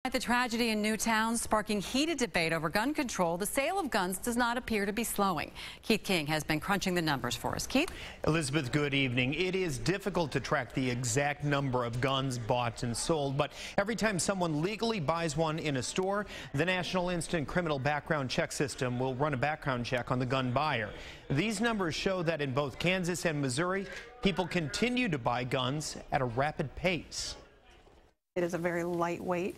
At the tragedy in Newtown, sparking heated debate over gun control, the sale of guns does not appear to be slowing. Keith King has been crunching the numbers for us. Keith? Elizabeth, good evening. It is difficult to track the exact number of guns bought and sold, but every time someone legally buys one in a store, the National Instant Criminal Background Check System will run a background check on the gun buyer. These numbers show that in both Kansas and Missouri, people continue to buy guns at a rapid pace. It is a very lightweight,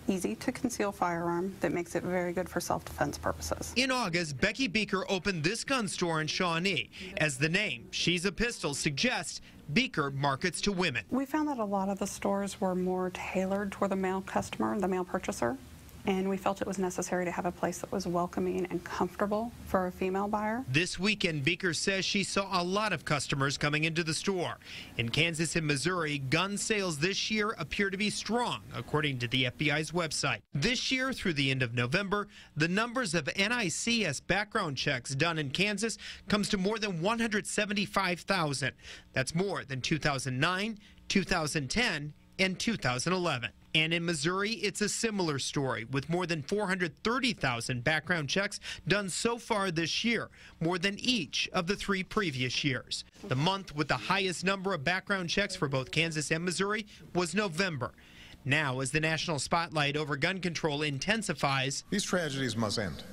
easy to conceal firearm that makes it very good for self-defense purposes. In August, Becky Beeker opened this gun store in Shawnee. As the name, She's a Pistol, suggests, Beeker markets to women. We found that a lot of the stores were more tailored toward the male customer, the male purchaser, and we felt it was necessary to have a place that was welcoming and comfortable for a female buyer. This weekend, Beeker says she saw a lot of customers coming into the store. In Kansas and Missouri, gun sales this year appear to be strong, according to the FBI's website. This year, through the end of November, the numbers of NICS background checks done in Kansas comes to more than 175,000. That's more than 2009, 2010, and 2011. And in Missouri, it's a similar story, with more than 430,000 background checks done so far this year, more than each of the 3 previous years. The month with the highest number of background checks for both Kansas and Missouri was November. Now, as the national spotlight over gun control intensifies, these tragedies must end.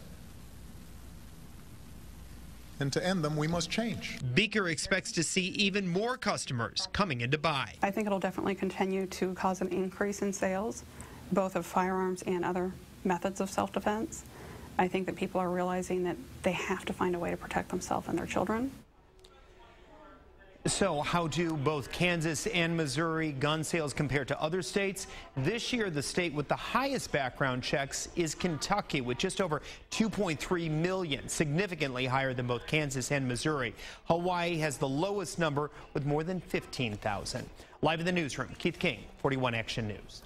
And to end them, we must change. Beeker expects to see even more customers coming in to buy. I think it'll definitely continue to cause an increase in sales, both of firearms and other methods of self-defense. I think that people are realizing that they have to find a way to protect themselves and their children. So how do both Kansas and Missouri gun sales compare to other states? This year, the state with the highest background checks is Kentucky, with just over 2.3 million, significantly higher than both Kansas and Missouri. Hawaii has the lowest number with more than 15,000. Live in the newsroom, Keith King, 41 Action News.